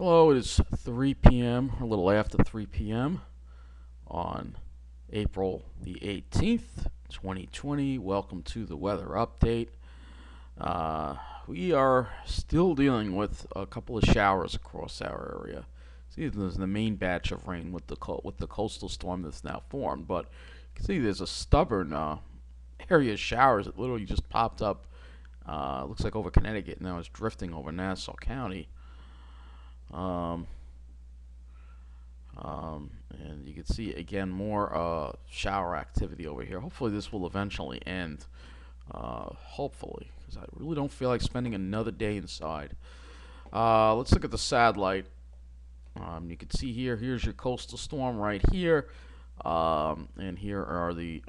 Hello, it is 3 p.m., a little after 3 p.m. on April the 18th, 2020. Welcome to the weather update. We are still dealing with a couple of showers across our area. See, there's the main batch of rain with the coastal storm that's now formed, but you can see there's a stubborn area of showers that literally just popped up. Looks like over Connecticut, now it's drifting over Nassau County. Um, and you can see again more shower activity over here. Hopefully, this will eventually end. Hopefully, because I really don't feel like spending another day inside. Let's look at the satellite. You can see here's your coastal storm right here. And here are the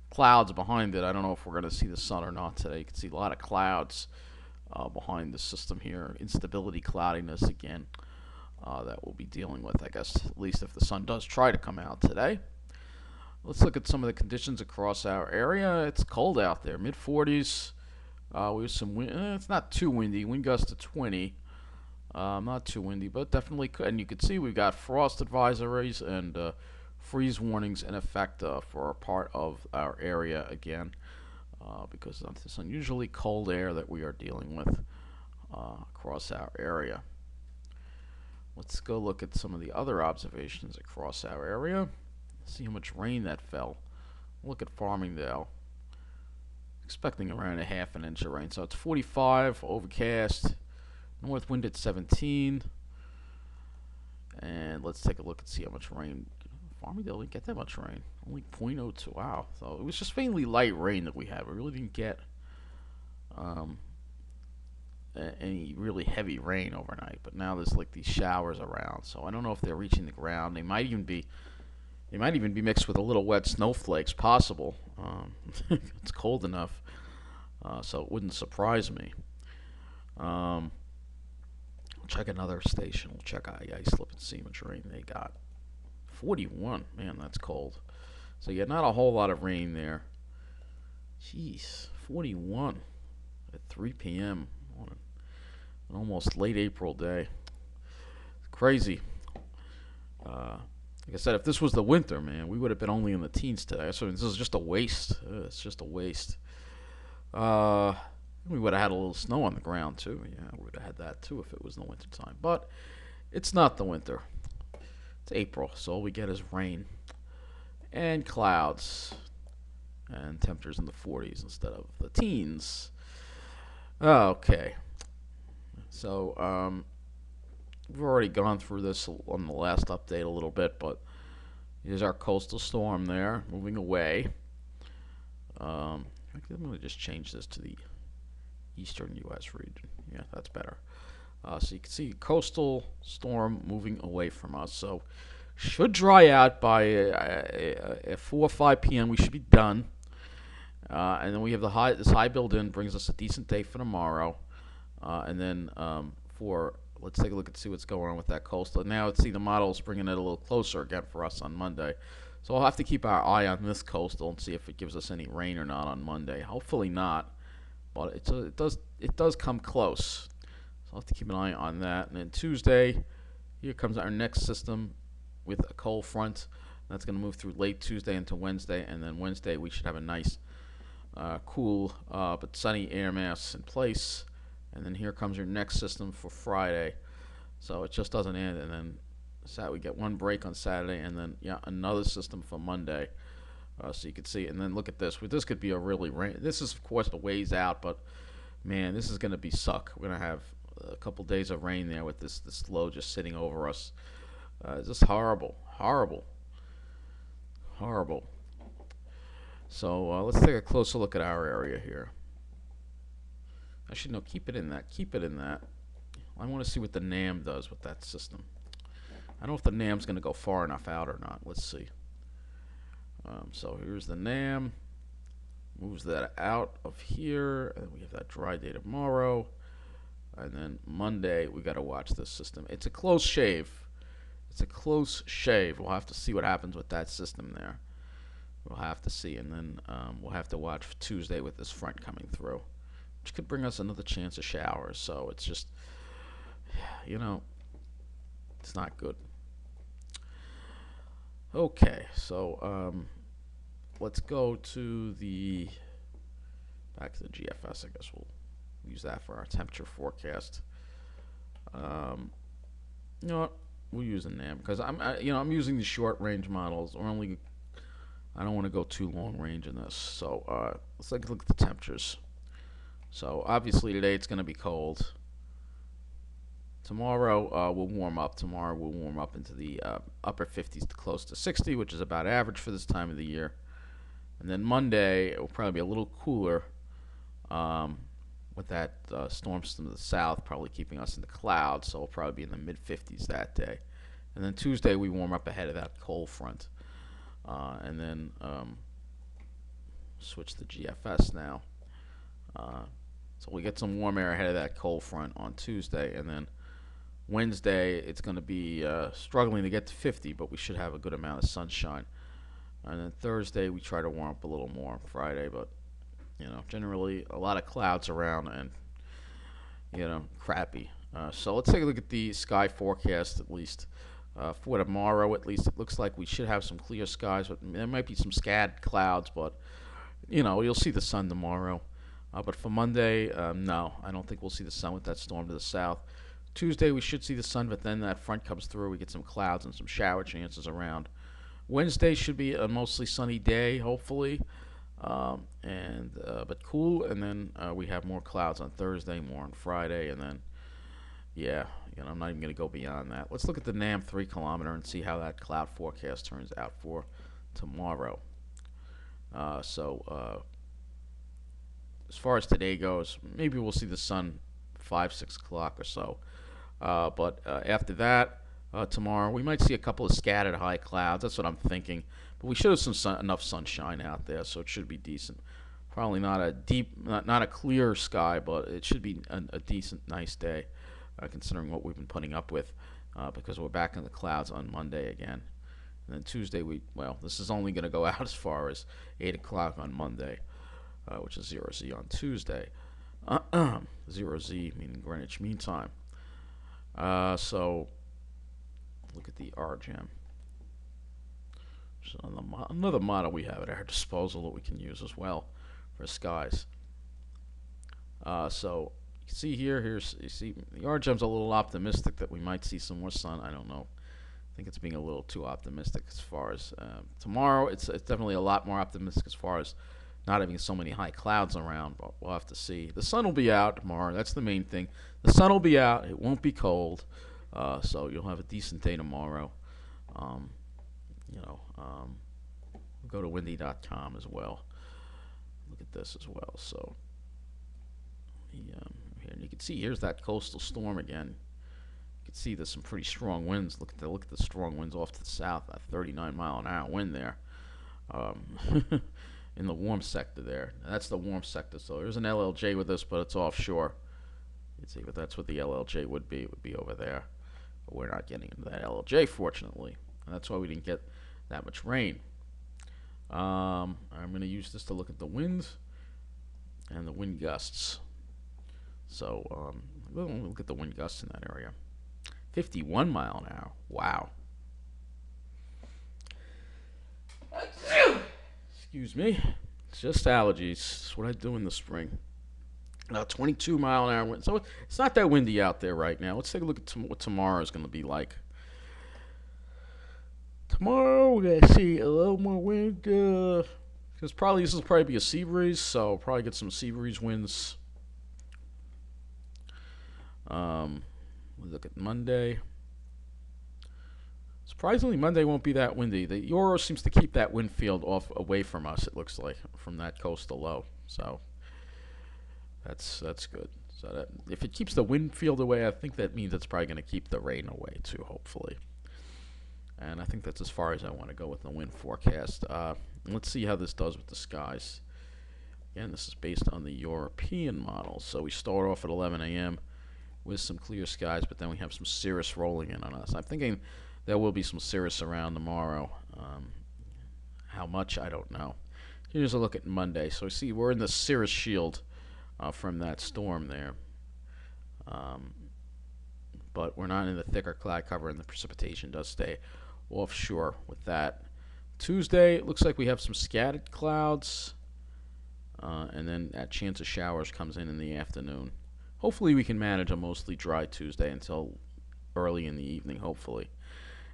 clouds behind it. I don't know if we're going to see the sun or not today. You can see a lot of clouds behind the system here. Instability, cloudiness again. That we'll be dealing with, I guess, at least if the sun does try to come out today. Let's look at some of the conditions across our area. It's cold out there, mid 40s. We have some wind. It's not too windy. Wind gusts to 20. Not too windy, but definitely could. And you can see we've got frost advisories and freeze warnings in effect for a part of our area again, because of this unusually cold air that we are dealing with across our area. Let's go look at some of the other observations across our area. See how much rain that fell. Look at Farmingdale. Expecting around a half an inch of rain. So it's 45, overcast. North wind at 17. And let's take a look and see how much rain. Farmingdale didn't get that much rain. Only 0.02. Wow. So it was just faintly light rain that we had. We really didn't get any really heavy rain overnight, but now there's like these showers around, so I don't know if they're reaching the ground. They might even be mixed with a little wet snowflakes, possible. It's cold enough, so it wouldn't surprise me. We'll check another station. We'll check Islip and see how much rain they got. 41, man, that's cold. So yeah, not a whole lot of rain there. Jeez, 41 at 3 p.m. on an almost late April day. It's crazy. Like I said, if this was the winter, man, we would have been only in the teens today. So this is just a waste. It's just a waste. We would have had a little snow on the ground too. Yeah, we would have had that too if it was the winter time. But it's not the winter. It's April, so all we get is rain and clouds and temperatures in the 40s instead of the teens. Okay. So, we've already gone through this on the last update a little bit, but here's our coastal storm there, moving away. I'm going to just change this to the eastern U.S. region. Yeah, that's better. So you can see coastal storm moving away from us. So, should dry out by at 4 or 5 p.m. We should be done. And then we have this high build in brings us a decent day for tomorrow. And then let's take a look and see what's going on with that coastal. Now let's see the model's bringing it a little closer again for us on Monday. So we'll have to keep our eye on this coastal and see if it gives us any rain or not on Monday. Hopefully not, but it does come close. So I'll have to keep an eye on that. And then Tuesday, here comes our next system with a cold front. That's going to move through late Tuesday into Wednesday, and then Wednesday we should have a nice, cool but sunny air mass in place. And then here comes your next system for Friday. So it just doesn't end. And then we get one break on Saturday, and then another system for Monday. So you can see, and then look at this. This could be a really rain. This is of course a ways out, but man, this is going to be suck. We're going to have a couple days of rain there with this low just sitting over us. It's just horrible, horrible, horrible. So let's take a closer look at our area here. Actually, no, keep it in that. Keep it in that. I want to see what the NAM does with that system. I don't know if the NAM's going to go far enough out or not. Let's see. So here's the NAM. Moves that out of here. And we have that dry day tomorrow. And then Monday, we got to watch this system. It's a close shave. It's a close shave. We'll have to see what happens with that system there. We'll have to see. And then we'll have to watch for Tuesday with this front coming through, which could bring us another chance of showers. So it's just, It's not good. Okay, so let's go to the back to the GFS. I guess we'll use that for our temperature forecast. Um, you know what? We'll use a NAM because I'm using the short range models. Or only I don't want to go too long range in this. So let's take a look at the temperatures. So obviously today it's going to be cold. Tomorrow we'll warm up. Tomorrow we'll warm up into the upper 50s to close to 60, which is about average for this time of the year. And then Monday it will probably be a little cooler, with that storm system to the south probably keeping us in the clouds, so it'll probably be in the mid 50s that day. And then Tuesday we warm up ahead of that cold front, and then switch to GFS now. So we get some warm air ahead of that cold front on Tuesday, and then Wednesday it's going to be struggling to get to 50, but we should have a good amount of sunshine. And then Thursday we try to warm up a little more. Friday, but generally a lot of clouds around and crappy. So let's take a look at the sky forecast at least. For tomorrow, at least, it looks like we should have some clear skies, but there might be some scattered clouds. But you'll see the sun tomorrow. But for Monday, no, I don't think we'll see the sun with that storm to the south. Tuesday, we should see the sun, but then that front comes through. We get some clouds and some shower chances around. Wednesday should be a mostly sunny day, hopefully, but cool. And then we have more clouds on Thursday, more on Friday, and then I'm not even going to go beyond that. Let's look at the NAM 3 kilometer and see how that cloud forecast turns out for tomorrow. So as far as today goes, maybe we'll see the sun 5-6 o'clock or so. But after that, tomorrow we might see a couple of scattered high clouds. That's what I'm thinking. But we should have enough sunshine out there, so it should be decent. Probably not a not a clear sky, but it should be a decent, nice day, considering what we've been putting up with, because we're back in the clouds on Monday again. And then Tuesday, this is only going to go out as far as 8 o'clock on Monday, which is 0Z on Tuesday. 0Z meaning Greenwich Mean Time. So look at the RGM. So another model we have at our disposal that we can use as well for skies. So you see you see the RGM's a little optimistic that we might see some more sun. I don't know. I think it's being a little too optimistic as far as tomorrow. It's definitely a lot more optimistic as far as not having so many high clouds around, but we'll have to see. The sun will be out tomorrow. That's the main thing. The sun will be out. It won't be cold, so you'll have a decent day tomorrow. Go to windy.com as well. Look at this as well. So here, and you can see here's that coastal storm again. You can see there's some pretty strong winds. Look at the strong winds off to the south. That 39-mile-an-hour wind there. In the warm sector there. Now, that's the warm sector. So there's an LLJ with this, but it's offshore. You see, but that's what the LLJ would be. It would be over there. But we're not getting into that LLJ, fortunately. And that's why we didn't get that much rain. I'm going to use this to look at the winds and the wind gusts. So we'll look at the wind gusts in that area. 51 mile an hour. Wow. Excuse me. It's just allergies. It's what I do in the spring. 22 mile an hour wind. So it's not that windy out there right now. Let's take a look at what tomorrow is going to be like. Tomorrow we're going to see a little more wind. Because this will probably be a sea breeze. So probably get some sea breeze winds. We look at Monday. Surprisingly, Monday won't be that windy. The Euro seems to keep that wind field away from us, it looks like, from that coastal low. So that's good. So that, if it keeps the wind field away, I think that means it's probably going to keep the rain away too, hopefully. And I think that's as far as I want to go with the wind forecast. Let's see how this does with the skies. Again, this is based on the European model. So we start off at 11 a.m. with some clear skies, but then we have some cirrus rolling in on us. I'm thinking there will be some cirrus around tomorrow. How much, I don't know. Here's a look at Monday. So see, we're in the cirrus shield from that storm there. but we're not in the thicker cloud cover, and the precipitation does stay offshore with that. Tuesday, it looks like we have some scattered clouds, and then that chance of showers comes in the afternoon. Hopefully, we can manage a mostly dry Tuesday until early in the evening, hopefully.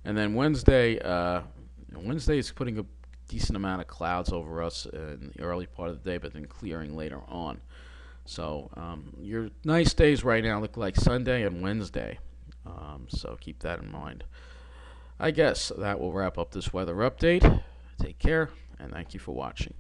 And then Wednesday is putting a decent amount of clouds over us in the early part of the day, but then clearing later on. So your nice days right now look like Sunday and Wednesday. So keep that in mind. I guess that will wrap up this weather update. Take care, and thank you for watching.